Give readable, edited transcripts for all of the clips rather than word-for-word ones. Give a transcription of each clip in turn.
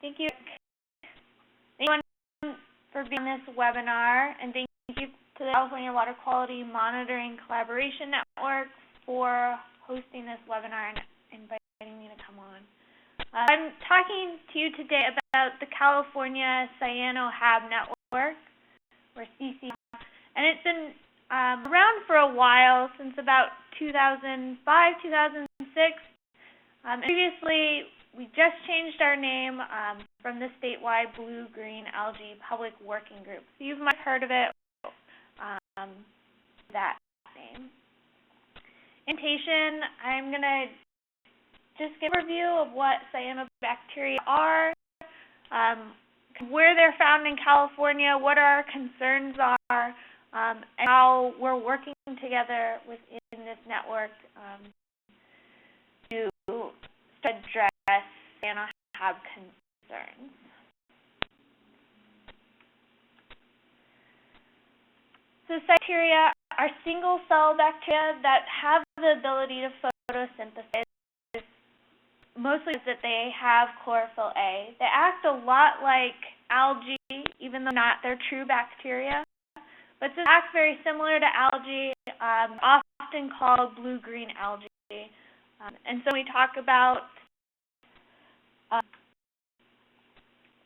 Thank you everyone for being on this webinar, and thank you to the California Water Quality Monitoring Collaboration Network for hosting this webinar and inviting me to come on. I'm talking to you today about the California CyanoHAB Network, or CCAB, and it's been around for a while, since about 2005, 2006. Previously, we just changed our name from the Statewide Blue-Green Algae Public Working Group. So you might have heard of it, that name. Invitation, I'm going to just give a review of what cyanobacteria are, where they're found in California, what our concerns are, and how we're working together within this network to address CyanoHAB concerns. So bacteria are single-cell bacteria that have the ability to photosynthesize, mostly because that they have chlorophyll A. They act a lot like algae, even though they're true bacteria. But since they act very similar to algae, often called blue-green algae. And so when we talk about,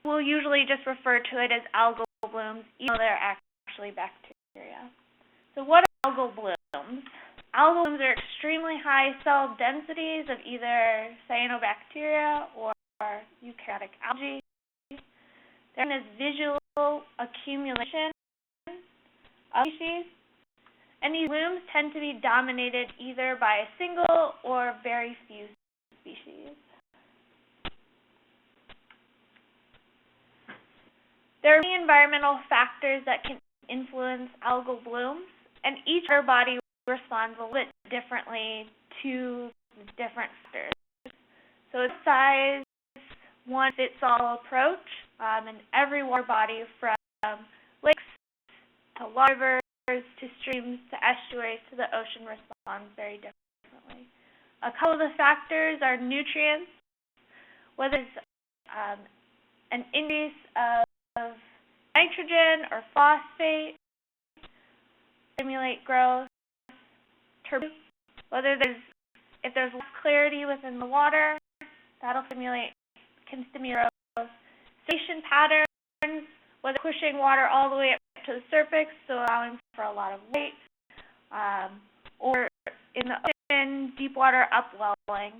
we'll usually just refer to it as algal blooms, even though they're actually bacteria. So what are algal blooms? Algal blooms are extremely high cell densities of either cyanobacteria or eukaryotic algae. They're in this visual accumulation of species, and these blooms tend to be dominated either by a single or very few species. There are many environmental factors that can influence algal blooms, and each water body responds a little bit differently to the different factors. So it's size, one-fits-all approach, and every water body from lakes to large rivers to streams to estuaries to the ocean responds very differently. A couple of the factors are nutrients, whether it's an increase of nitrogen or phosphate, stimulate growth, if there's less clarity within the water, that'll can stimulate growth. Station patterns, whether pushing water all the way up to the surface, so allowing for a lot of weight, or in the ocean, deep water upwelling,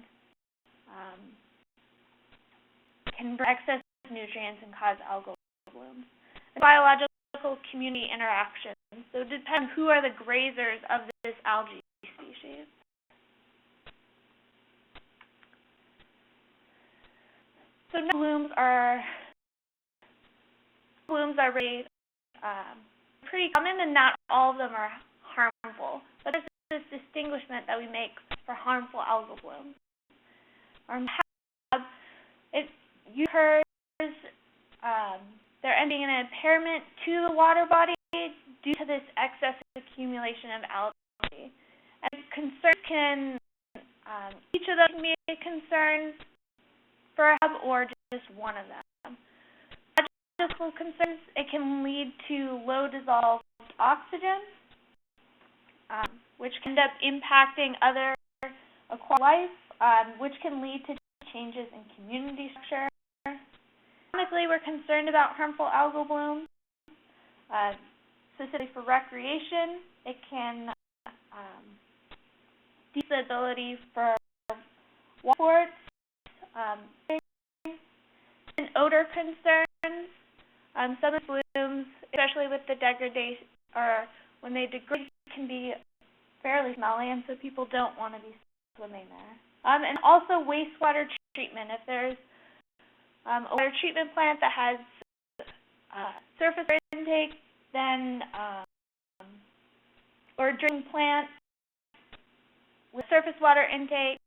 can bring excess nutrients and cause algal blooms. And biological community interactions, so it depends who are the grazers of this algae species. So blooms are really pretty common, and not all of them are harmful. But there's this distinguishment that we make for harmful algal blooms. They're ending in an impairment to the water body due to this excess accumulation of algae. And concerns can, each of them can be a concern for a hab or just one of them. Biological concerns, it can lead to low dissolved oxygen, which can end up impacting other aquatic life, which can lead to changes in community structure. Economically, we're concerned about harmful algal blooms. Specifically for recreation, it can decrease the ability for water sports, and odor concerns. Some of the blooms, especially with the degradation, or when they degrade, can be fairly smelly, and so people don't want to be swimming there. And also wastewater treatment. If there's a water treatment plant that has surface water intake, then or a drinking plant with surface water intake,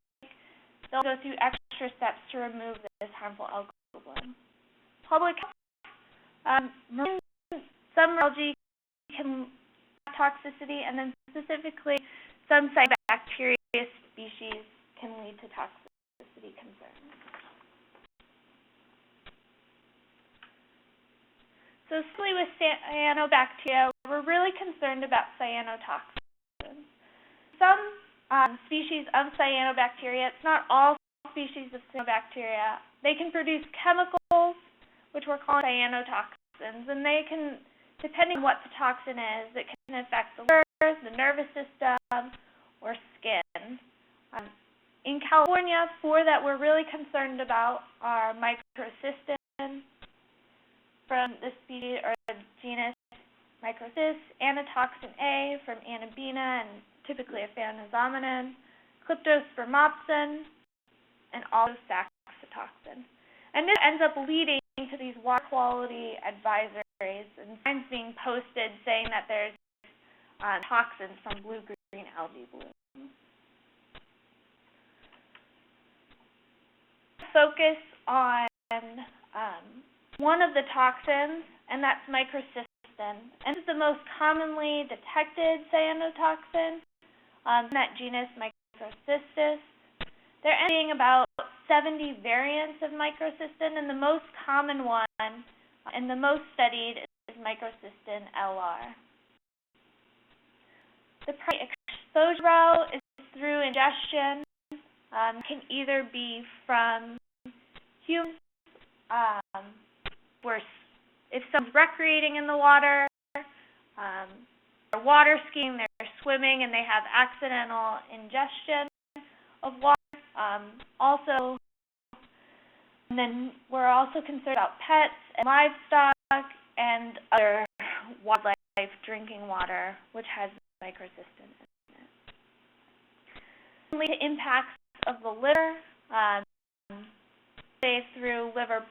they'll go through extra steps to remove this harmful algal bloom. Public health, some algae can have toxicity, and then specifically some cyanobacteria species can lead to toxicity concerns. So especially with cyanobacteria, we're really concerned about cyanotoxins. Some species of cyanobacteria, it's not all species of cyanobacteria, they can produce chemicals, which we're calling cyanotoxins, and they can, depending on what the toxin is, it can affect the liver, the nervous system, or skin. In California, four that we're really concerned about are microcystin from the species or the genus Microcys, Anatoxin A from Anabina and typically a phantasominin, Cryptospermopsin, and also saxitoxin. And this ends up leading to these water quality advisories and signs being posted saying that there's toxins from blue-green algae blooms. Focus on one of the toxins, and that's microcystin. And this is the most commonly detected cyanotoxin in that genus Microcystis. There are being about 70 variants of microcystin, and the most common one and the most studied is microcystin LR. The primary exposure route is through ingestion. Can either be from humans, where if someone's recreating in the water, they're water skiing, they're swimming, and they have accidental ingestion of water. And then we're also concerned about pets and livestock and other wildlife drinking water, which has microcystin in it. Lead to impacts of the liver, say through liver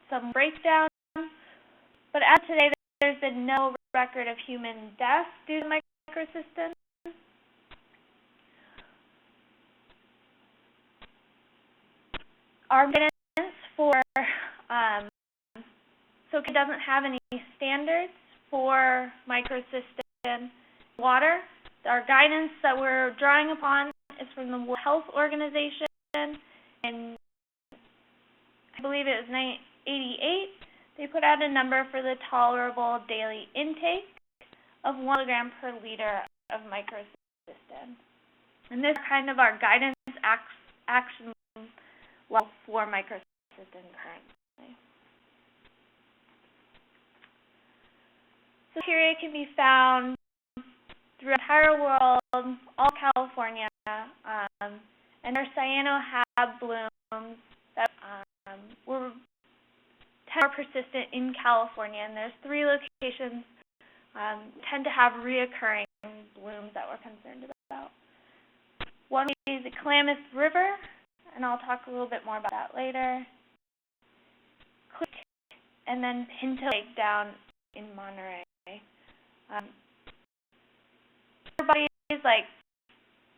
some breakdown, but as of today, there's been no record of human death due to microcystin. Our guidance for, so it doesn't have any standards for microcystin water. Our guidance that we're drawing upon is from the World Health Organization, and I believe it was 1988. They put out a number for the tolerable daily intake of 1 milligram per liter of microcystin. And this is kind of our guidance action level for microcystin currently. So bacteria can be found through the entire world, all California, and there are CyanoHAB blooms that were more persistent in California, and there's 3 locations tend to have reoccurring blooms that we're concerned about. One is the Klamath River, and I'll talk a little bit more about that later. And then Pinto Lake down in Monterey. Bodies like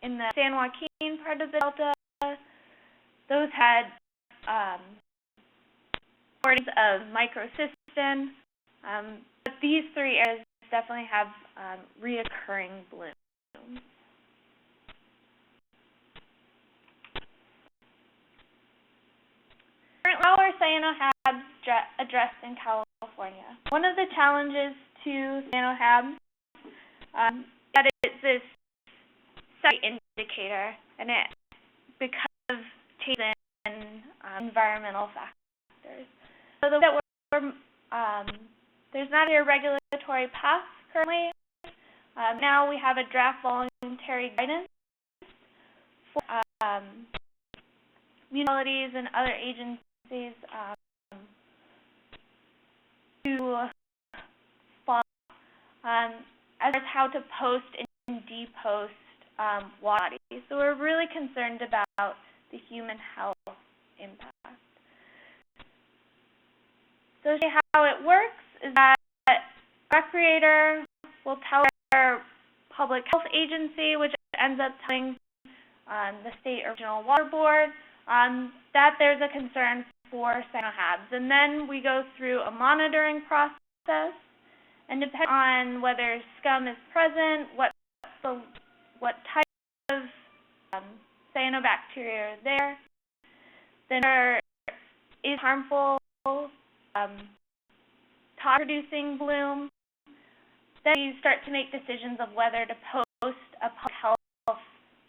in the San Joaquin part of the Delta, those had recordings of microcystin, but these 3 areas definitely have reoccurring blooms. How are cyanoHABs addressed in California? One of the challenges to cyanoHABs that it's this second indicator, and it because of changes in environmental factors. So that there's not a regulatory path currently. Now we have a draft voluntary guidance for municipalities and other agencies to follow as how to post and depost water bodies. So we're really concerned about the human health impact. So how it works is that a recreator will tell their public health agency, which ends up telling the state or regional water board, that there's a concern for cyanoHABs. And then we go through a monitoring process, and depending on whether scum is present, what type of cyanobacteria are there, then there is harmful producing bloom, then you start to make decisions of whether to post a public health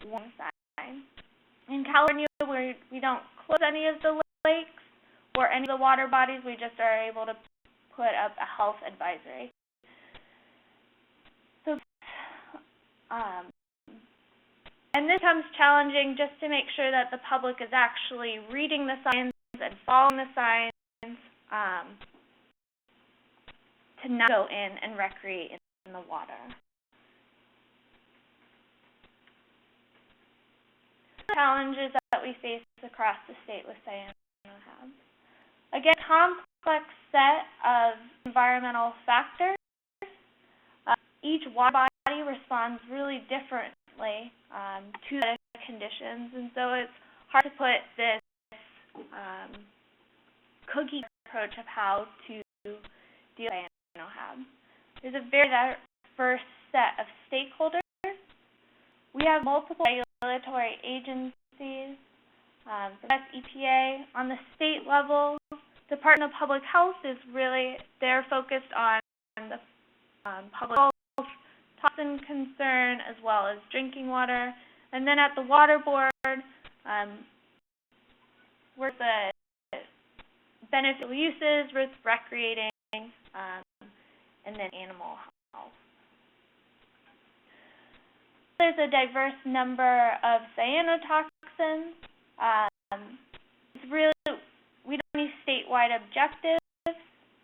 warning sign. In California, we don't close any of the lakes or any of the water bodies. We just are able to put up a health advisory. So, and this becomes challenging just to make sure that the public is actually reading the signs and following the signs to not go in and recreate in the water. Challenges that we face across the state with CyanoHABs. Again, complex set of environmental factors. Each water body responds really differently to the conditions, and so it's hard to put this cookie approach of how to deal with CyanoHABs. There's a very diverse set of stakeholders. We have multiple regulatory agencies, EPA. On the state level, Department of Public Health is really, they're focused on the public health toxin concern as well as drinking water. And then at the Water Board, we're the beneficial uses with recreating and then animal health. There's a diverse number of cyanotoxins. It's really, we don't need statewide objectives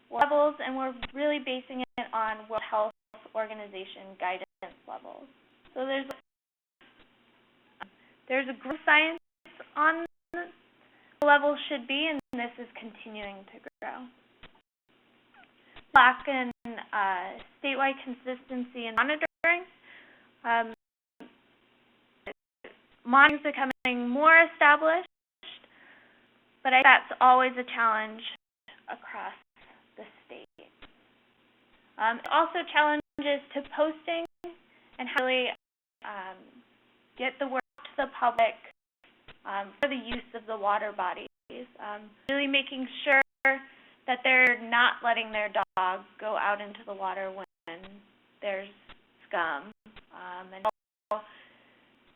or levels, and we're really basing it on World Health Organization guidance levels. So there's a group of science on the level should be, and this is continuing to grow. Lack in statewide consistency and monitoring. Monitoring is becoming more established, but I think that's always a challenge across the state. Also challenges to posting and how to really get the word to the public for the use of the water bodies. Really making sure that they're not letting their dog go out into the water when there's scum, and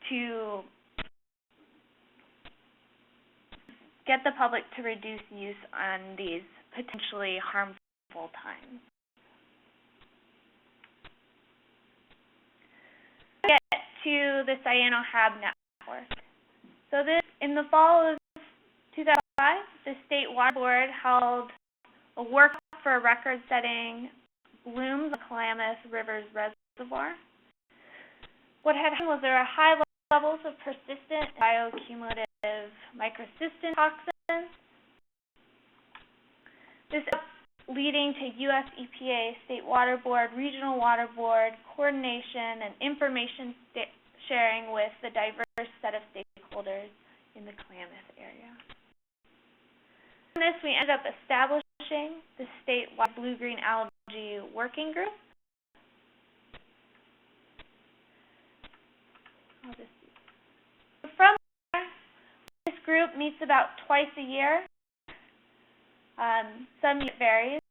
to get the public to reduce use on these potentially harmful times. Get to the CyanoHAB Network. So in the fall of 2005, the State Water Board held a workshop for record-setting blooms of Klamath River's reservoir. What had happened was there were high levels of persistent bioaccumulative microsystem toxins. This leading to U.S. EPA, State Water Board, Regional Water Board coordination and information sharing with the diverse set of stakeholders in the Klamath area. In this, we ended up establishing the statewide blue-green algae working group. From there, this group meets about twice a year. Some varies.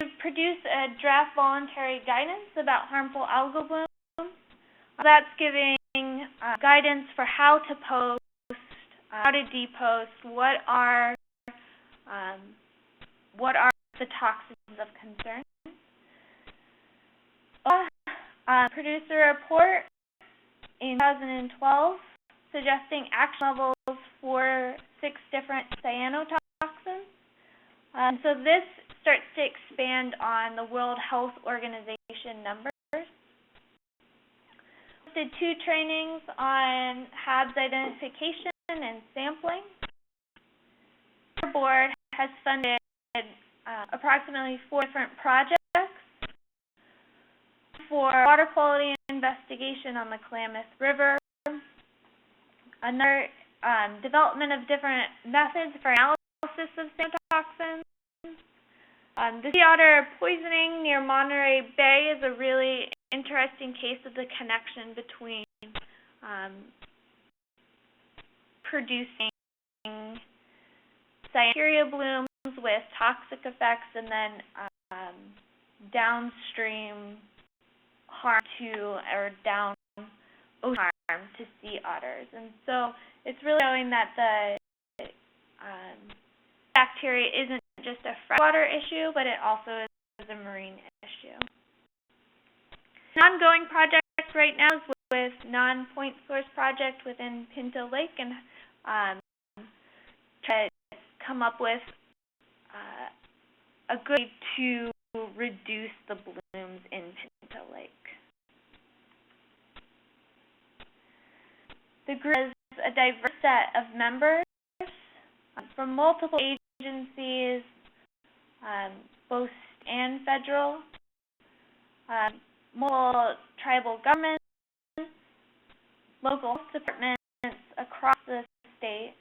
We produce a draft voluntary guidance about harmful algal blooms. That's giving guidance for how to post, how to depost, what are the toxins of concern. Produced a report in 2012 suggesting action levels for 6 different cyanotoxins. So this starts to expand on the World Health Organization numbers. Did 2 trainings on HABs identification and sampling. Our board has funded approximately 4 different projects for water quality investigation on the Klamath River, another development of different methods for analysis of cyanotoxins. The sea otter poisoning near Monterey Bay is a really interesting case of the connection between producing cyanobacteria blooms with toxic effects and then downstream harm to, or down ocean harm to sea otters. And so it's really showing that the bacteria isn't just a freshwater issue, but it also is a marine issue. An ongoing project right now is with non-point source project within Pinto Lake, and try to come up with a good way to reduce the blooms in Pinto Lake. The group has a diverse set of members from multiple agencies, both state and federal, multiple tribal governments, local health departments across the state,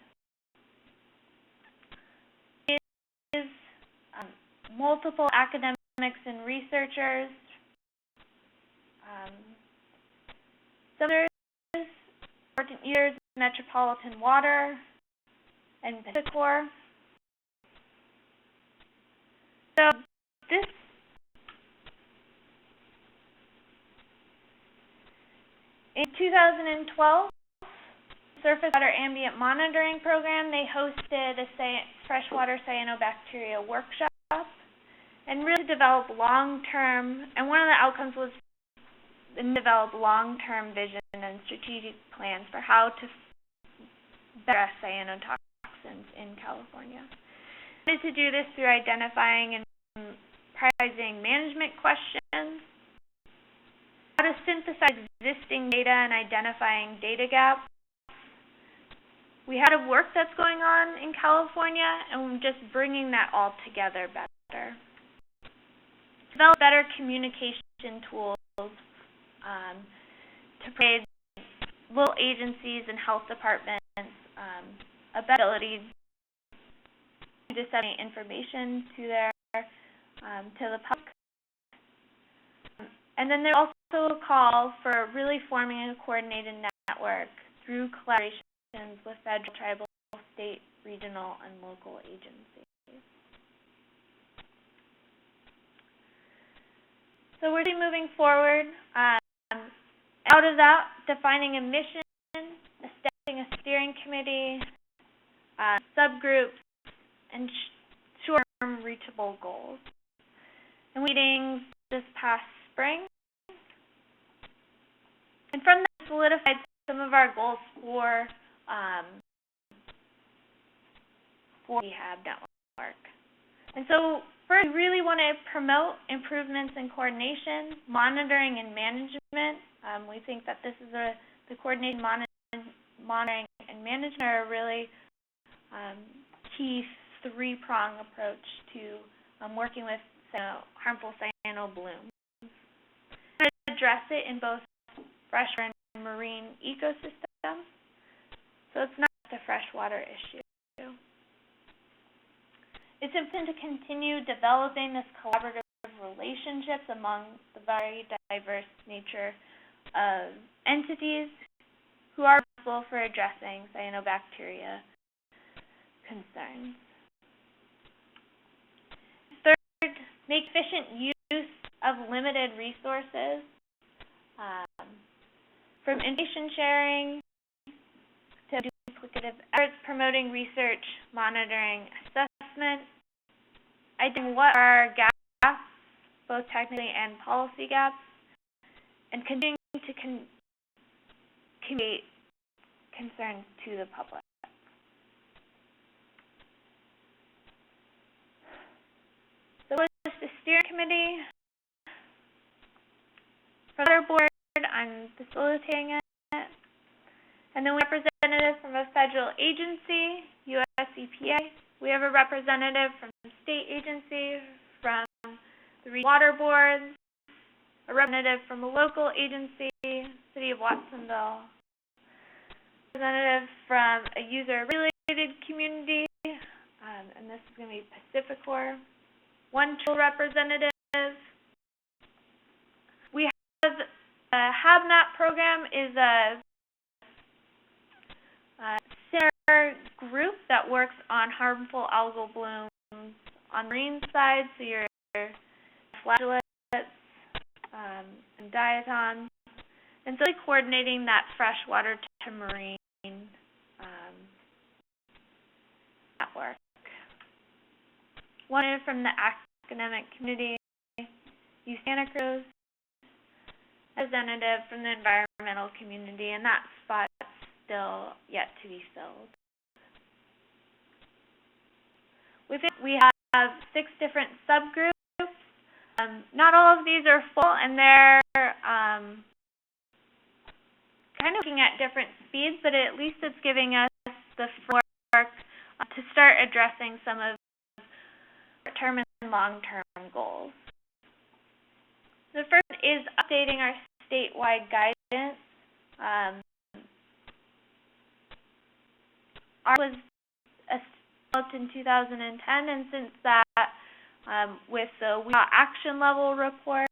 multiple academics and researchers, some others, important users, Metropolitan Water, and Pacificor. So this in 2012, Surface Water Ambient Monitoring Program, they hosted a freshwater cyanobacteria workshop and really developed long-term, and one of the outcomes was develop long-term vision and strategic plans for how to address cyanotoxins in California. We wanted to do this through identifying and prioritizing management questions, how to synthesize existing data and identifying data gaps. We had a work that's going on in California, and we're just bringing that all together better. Develop better communication tools to provide local agencies and health departments a better ability to disseminate information to the public. And then there's also a call for really forming a coordinated network through collaborations with federal, tribal, state, regional, and local agencies. So we're moving forward. Out of that, defining a mission, establishing a steering committee, subgroups, and short-term reachable goals. And meetings this past spring. And from that, solidified some of our goals for CCHAB network. And so first, we really want to promote improvements in coordination, monitoring, and management. We think that this is the coordinated monitoring and management are a really key three-prong approach to working with harmful cyano blooms. We address it in both freshwater and marine ecosystems, so it's not just a freshwater issue. It's important to continue developing this collaborative relationships among the very diverse nature of entities who are responsible for addressing cyanobacteria concerns. Third, make efficient use of limited resources, from information sharing to duplicative efforts, promoting research, monitoring, assessment, identifying what are gaps, both technically and policy gaps, and continuing to communicate concerns to the public. So with the steering committee, for the board, I'm facilitating it. And then we have a representative from a federal agency, US EPA. We have a representative from the state agency, from the water boards, a representative from a local agency, City of Watsonville, a representative from a user-related community, and this is going to be Pacificor, one tribal representative. We have the HABNAP program is a center group that works on harmful algal blooms on the marine side, so your flagellates and diatoms, and so really coordinating that freshwater to marine network. One from the academic community, use Santa Cruz, representative from the environmental community, and that spot's still yet to be filled. Within, we have 6 different subgroups. Not all of these are full, and they're kind of looking at different speeds, but at least it's giving us the framework to start addressing some of short-term and long-term goals. The first is updating our statewide guidance. Ours was established in 2010, and since that, with the action level report,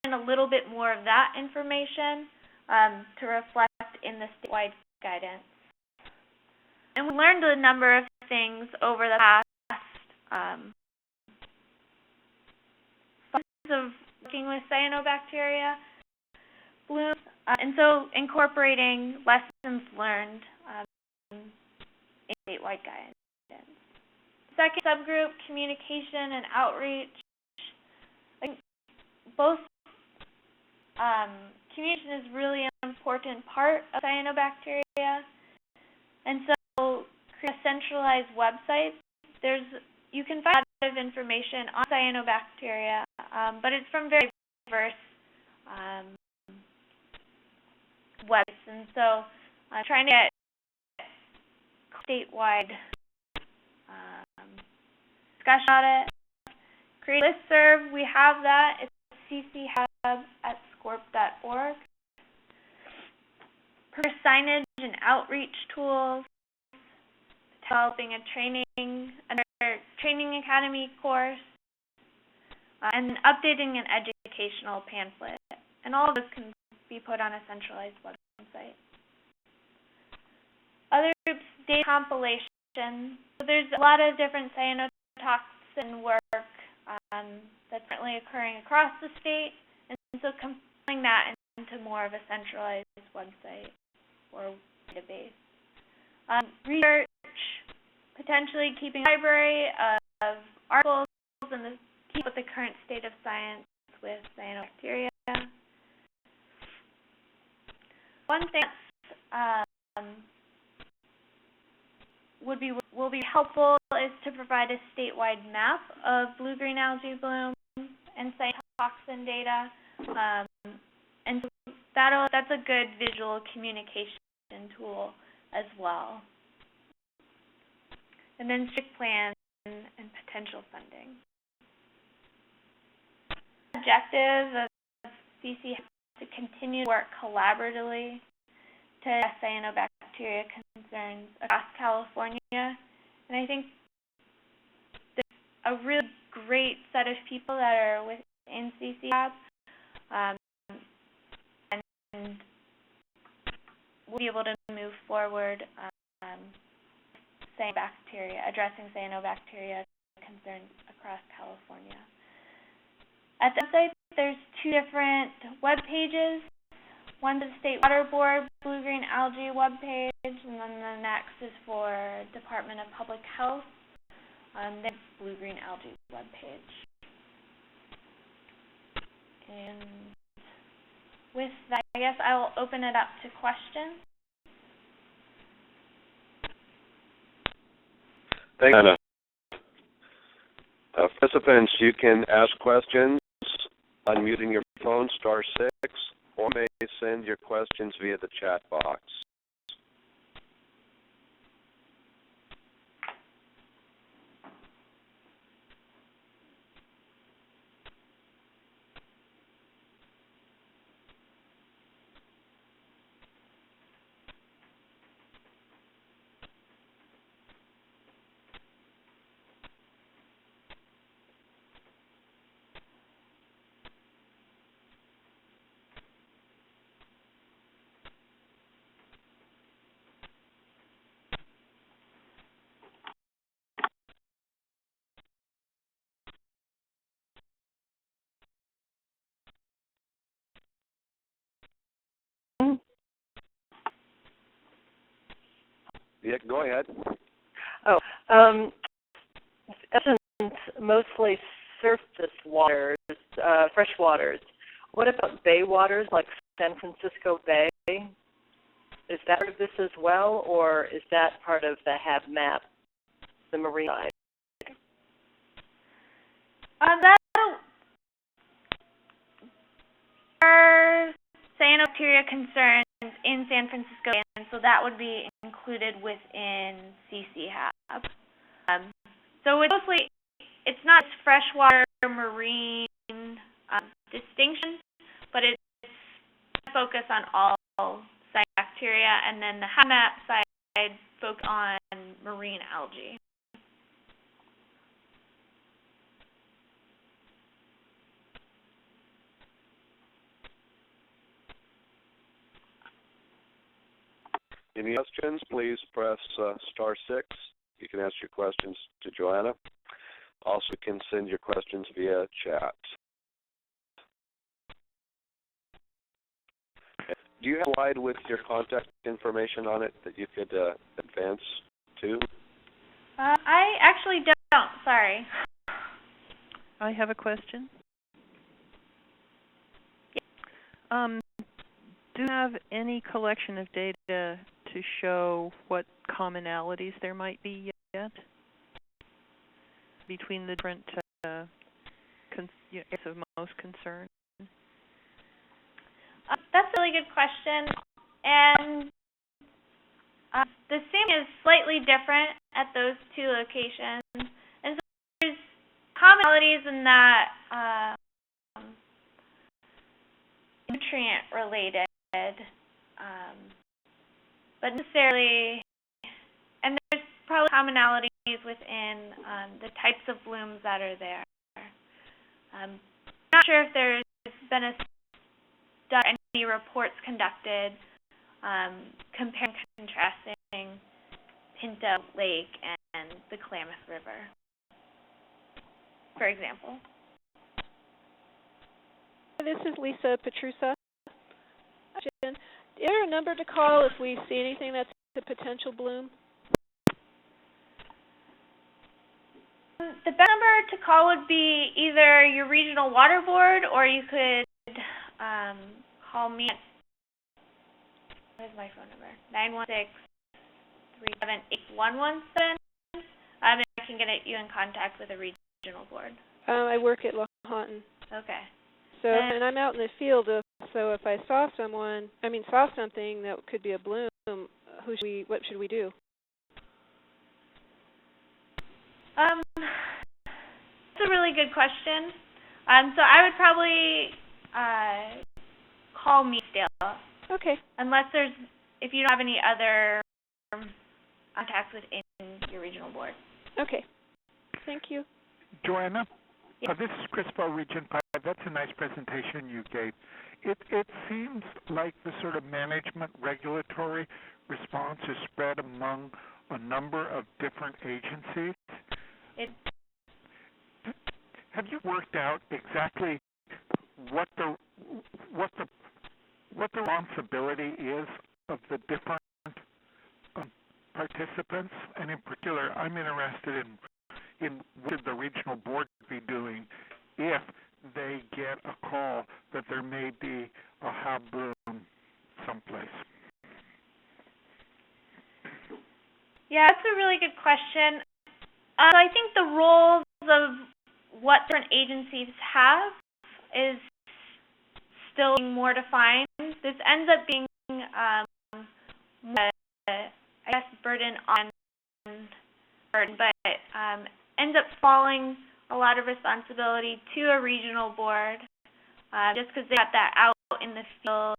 and a little bit more of that information to reflect in the statewide guidance. And we learned a number of things over the past of working with cyanobacteria blooms, and so incorporating lessons learned in statewide guidance. Second subgroup, communication and outreach. Both communication is really an important part of cyanobacteria, and so create a centralized website. You can find a lot of information on cyanobacteria, but it's from very diverse websites, and so trying to get statewide discussion on it. Create a listserv. We have that. It's CCHAB@scorp.org. Prepare signage and outreach tools. Developing a training academy course, and updating an educational pamphlet. And all of this can be put on a centralized website. Other groups, data compilation. So there's a lot of different cyanotoxin work that's currently occurring across the state, and so compiling that into more of a centralized website or database. Research, potentially keeping a library of articles and keep with the current state of science with cyanobacteria. One thing that will be helpful is to provide a statewide map of blue-green algae bloom and cyanotoxin data, and so that's a good visual communication tool as well. And then strict plans and potential funding. The objective of CCAB is to continue to work collaboratively to address cyanobacteria concerns across California. And I think there's a really great set of people that are within CCAB, and we'll be able to move forward addressing cyanobacteria concerns across California. At the website, there's 2 different web pages. One's the State Water Board blue-green algae web page, and then the next is for Department of Public Health, the blue-green algae web page. And with that, I guess I will open it up to questions. Thank you, Anna. Participants, you can ask questions unmuting your phone, *6, or may send your questions via the chat box. Yeah, go ahead. Oh, essence, mostly surface waters, fresh waters. What about bay waters like San Francisco Bay? Is that part of this as well, or is that part of the HAB map, the marine side? That are cyanobacteria concerns in San Francisco, and so that would be included within CCHAB. So it's not freshwater marine distinction, but it's focused on all cyanobacteria, and then the HAB map side focus on marine algae. Any questions, please press *6. You can ask your questions to Joanna. Also, you can send your questions via chat. Do you have a slide with your contact information on it that you could advance to? I actually don't, sorry. I have a question. Do you have any collection of data to show what commonalities there might be yet between the different areas of most concern? That's a really good question, and the SIM is slightly different at those two locations, and so there's commonalities in that nutrient related, but necessarily, and there's probably commonalities within the types of blooms that are there. I'm not sure if there's been any reports conducted comparing and contrasting Pinto Lake and the Klamath River, for example. This is Lisa Petrusa. Is there a number to call if we see anything that's a potential bloom? The best number to call would be either your regional water board, or you could call me at, what is my phone number? 916-378-117. And I can get you in contact with a regional board. I work at Lahontan. Okay. So, and I'm out in the field, so if I saw something that could be a bloom, what should we do? That's a really good question. So I would probably call me still. Okay. If you don't have any other contacts within your regional board. Okay. Thank you. Joanna? Yes. This is Chris Bell, Region 5. That's a nice presentation you gave. It seems like the sort of management regulatory response is spread among a number of different agencies. Have you worked out exactly what the responsibility is of the different participants? And in particular, I'm interested in what should the regional board be doing if they get a call that there may be a HAB bloom someplace? Yeah, that's a really good question. So I think the roles of what different agencies have is still being more defined. This ends up being burden, but ends up falling a lot of responsibility to a regional board, just because they got that out in the field,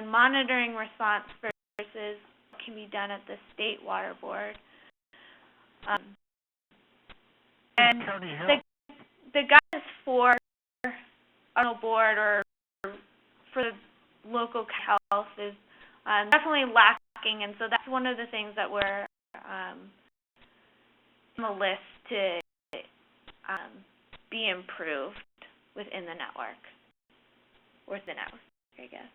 monitoring response versus what can be done at the state water board. And the guidance for a board or for the local health is definitely lacking, and so that's one of the things that we're on the list to be improved within the network, or the network, I guess.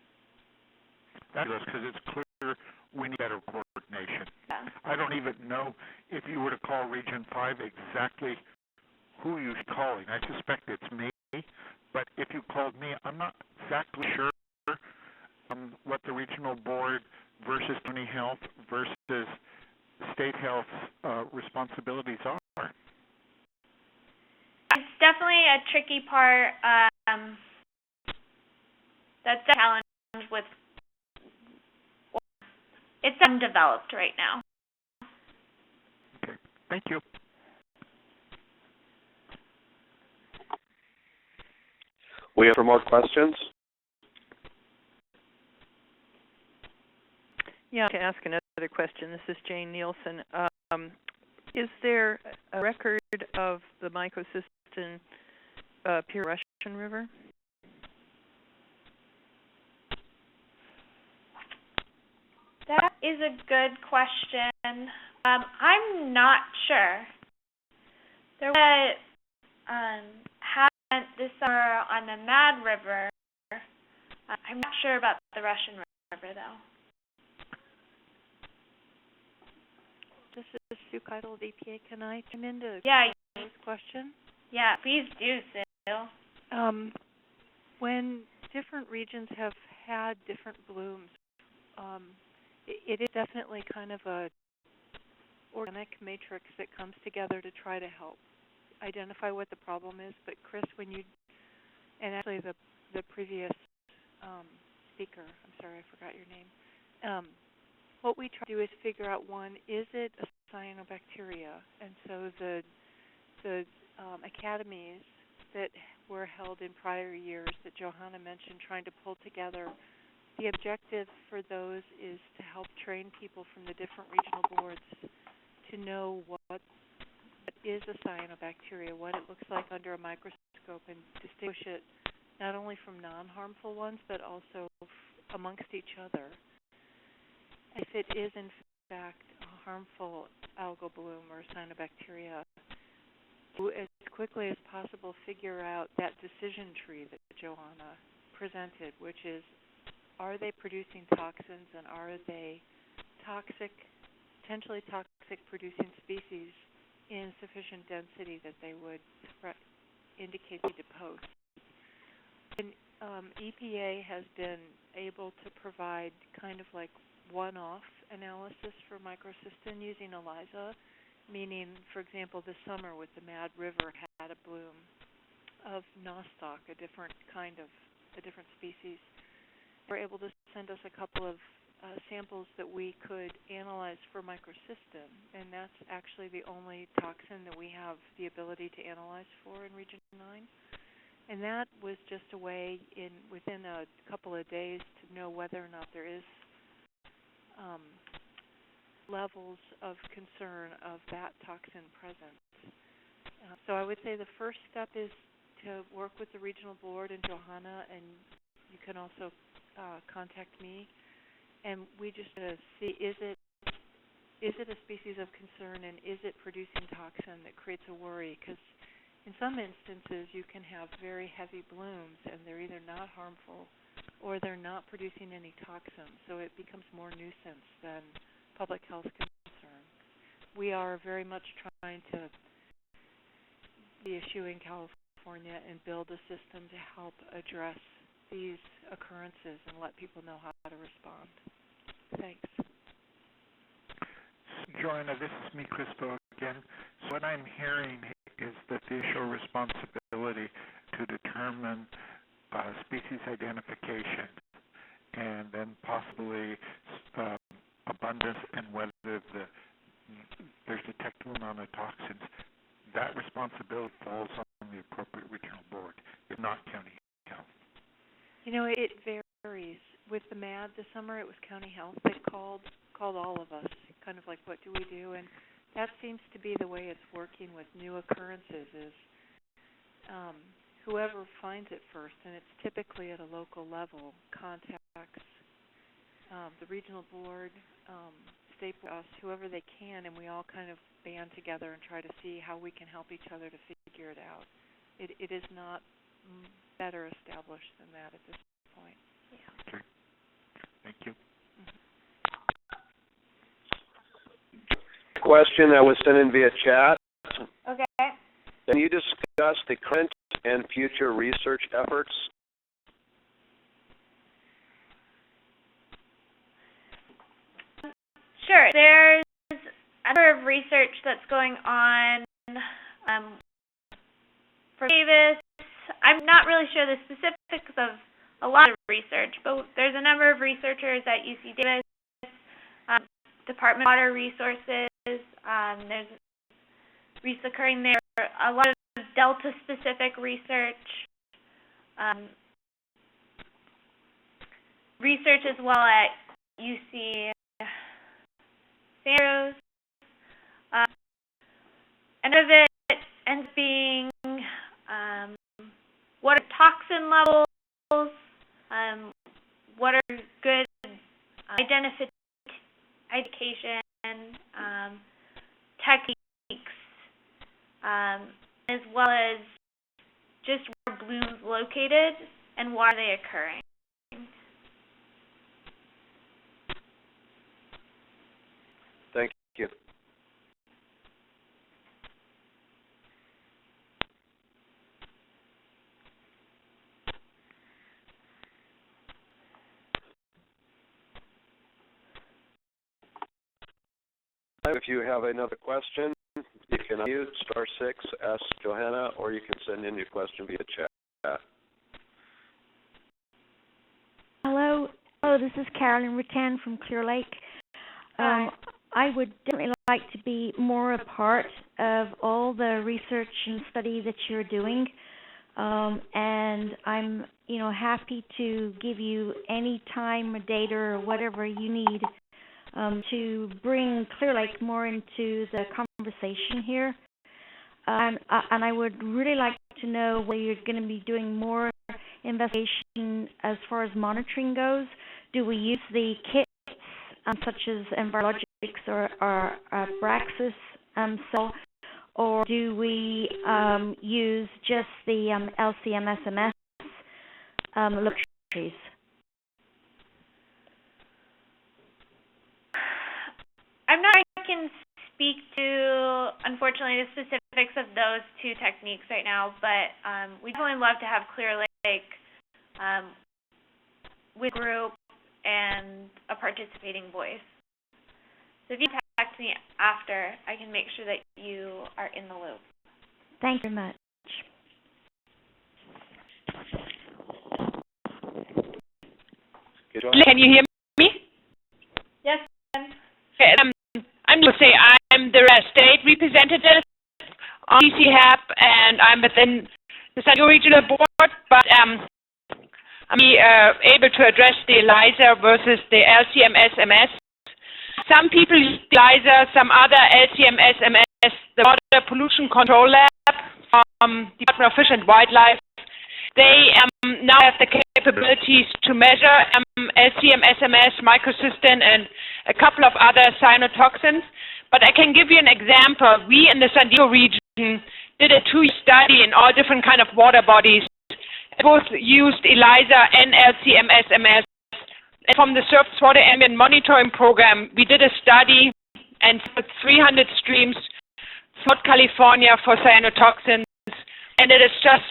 That is because it's clear we need better coordination. Yeah. I don't even know if you were to call Region 5 exactly who you're calling. I suspect it's me, but if you called me, I'm not exactly sure what the regional board versus county health versus state health responsibilities are. It's definitely a tricky part. That's a challenge with. It's undeveloped right now. Okay, thank you. We have more questions? Yeah, to ask another question. This is Jane Nielsen. Is there a record of the mycocystin pure Russian River? That is a good question. I'm not sure. There was a this summer on the Mad River. I'm not sure about the Russian River, though. This is Sue Keitel of EPA. Can I come in to this question? Yeah, please do, Sue. When different regions have had different blooms, it is definitely kind of a organic matrix that comes together to try to help identify what the problem is. But Chris, when you, and actually the previous speaker, I'm sorry, I forgot your name. What we try to do is figure out, one, is it a cyanobacteria? And so the academies that were held in prior years that Johanna mentioned, trying to pull together, the objective for those is to help train people from the different regional boards to know what is a cyanobacteria, what it looks like under a microscope, and distinguish it not only from non-harmful ones, but also amongst each other. If it is, in fact, a harmful algal bloom or cyanobacteria, to as quickly as possible figure out that decision tree that Johanna presented, which is, are they producing toxins, and are they toxic, potentially toxic producing species in sufficient density that they would indicate the post. And EPA has been able to provide kind of like one-off analysis for microcystin using ELISA, meaning, for example, this summer with the Mad River had a bloom of nostoc, a different species. They were able to send us a couple of samples that we could analyze for microcystin, and that's actually the only toxin that we have the ability to analyze for in Region 9. And that was just a way within a couple of days to know whether or not there is levels of concern of that toxin present. So I would say the first step is to work with the regional board and Johanna, and you can also contact me, and we just see, is it a species of concern, and is it producing toxin that creates a worry? Because in some instances you can have very heavy blooms and they're either not harmful or they're not producing any toxins, so it becomes more nuisance than public health concern. We are very much trying to be issue in California and build a system to help address these occurrences and let people know how to respond. Thanks. Joanna, this is me, Crispo, again. So what I'm hearing is that the issue of responsibility to determine species identification and then possibly abundance and whether there's detectable amount of toxins, that responsibility falls on the appropriate regional board, if not county health. You know, it varies. With the MAD this summer, it was county health that called all of us, kind of like, what do we do? And that seems to be the way it's working with new occurrences is whoever finds it first, and it's typically at a local level, contacts the regional board, state us, whoever they can, and we all kind of band together and try to see how we can help each other to figure it out. It is not better established than that at this point. Yeah. Okay. Thank you. question that was sent in via chat. Okay. Can you discuss the current and future research efforts? Sure. There's a number of research that's going on for Davis. I'm not really sure the specifics of a lot of research, but there's a number of researchers at UC Davis, Department of Water Resources. There's research occurring there. A lot of delta-specific research. Research as well at UC Santa Cruz. And of it ends up being what are toxin levels, what are good identification techniques, as well as just where blooms located and why are they occurring. Thank you. If you have another question, you can unmute *6, ask Johanna, or you can send in your question via chat. Hello, this is Carolyn Rattan from Clear Lake. I would definitely like to be more a part of all the research and study that you're doing, and I'm, happy to give you any time or data or whatever you need to bring Clear Lake more into the conversation here. And I would really like to know whether you're going to be doing more investigation as far as monitoring goes. Do we use the kits such as Envirologics or Braxis cell, or do we use just the LCMSMS laboratories? I'm not sure I can speak to, unfortunately, the specifics of those two techniques right now, but we'd definitely love to have Clear Lake with a group and a participating voice. So if you contact me after, I can make sure that you are in the loop. Thank you very much. Can you hear me? Yes. Okay, I'm going to say I'm the state representative on CCHAB, and I'm within the San Diego Regional Board, but I'm able to address the ELISA versus the LCMSMS. Some people use ELISA, some other LCMSMS, the Water Pollution Control Lab from Department of Fish and Wildlife. They now have the capabilities to measure LCMSMS, microcystin, and a couple of other cyanotoxins. But I can give you an example. We in the San Diego region did a 2-year study in all different kind of water bodies. Both used ELISA and LCMSMS. And from the Surface Water Ambient Monitoring Program, we did a study and put 300 streams throughout California for cyanotoxins. And it is just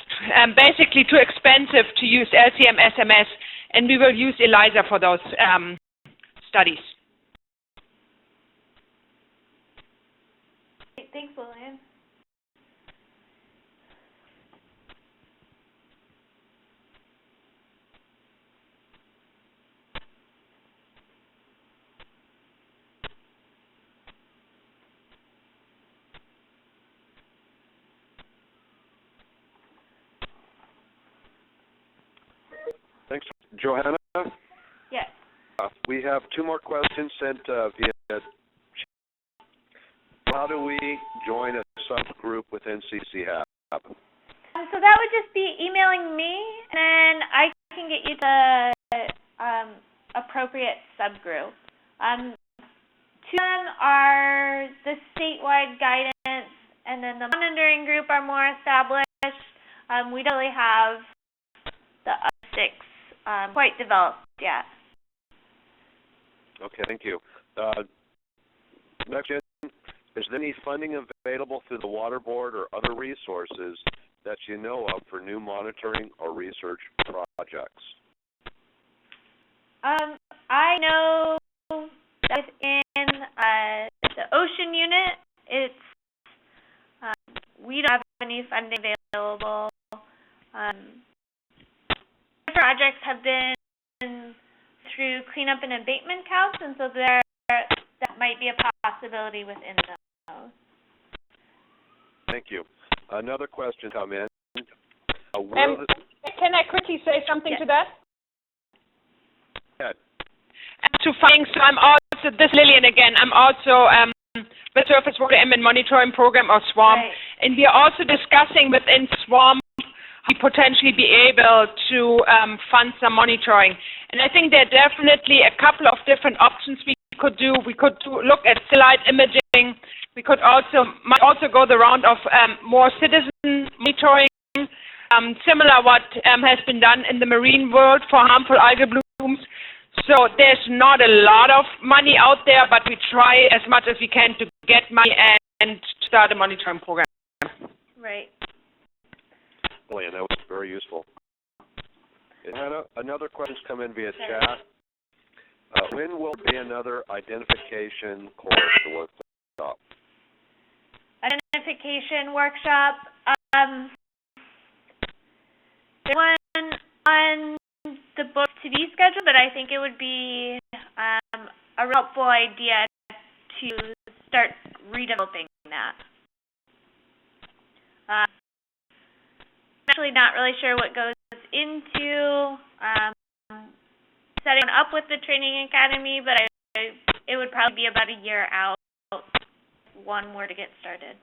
basically too expensive to use LCMSMS, and we will use ELISA for those studies. Thanks, Lillian. Thanks, Johanna. Yes. We have 2 more questions sent via chat. How do we join a subgroup within CCHAB? So that would just be emailing me, and then I can get you the appropriate subgroup. 2 of them are the statewide guidance, and then the monitoring group are more established. We don't really have the other 6 quite developed yet. Okay, thank you. Next question Is there any funding available through the Water Board or other resources that you know of for new monitoring or research projects? I know that within the ocean unit, we don't have any funding available. Projects have been through cleanup and abatement counts, and so that might be a possibility within those. Thank you. Another question come in. Can I quickly say something to that? Yes. To funding, so I'm also, this is Lillian again, I'm also the Surface Water Ambient Monitoring Program, or SWAM, Right. and we are also discussing within SWAM we potentially be able to fund some monitoring. And I think there are definitely a couple of different options we could do. We could look at satellite imaging. We could might also go the round of more citizen monitoring, similar what has been done in the marine world for harmful algae blooms. So there's not a lot of money out there, but we try as much as we can to get money and start a monitoring program. Right. That was very useful. Another question's come in via chat. When will be another identification course to workshop? Identification workshop. There's one on the book to be scheduled, but I think it would be a helpful idea to start redeveloping that. I'm actually not really sure what goes into setting up with the training academy, but it would probably be about a year out if one were to get started.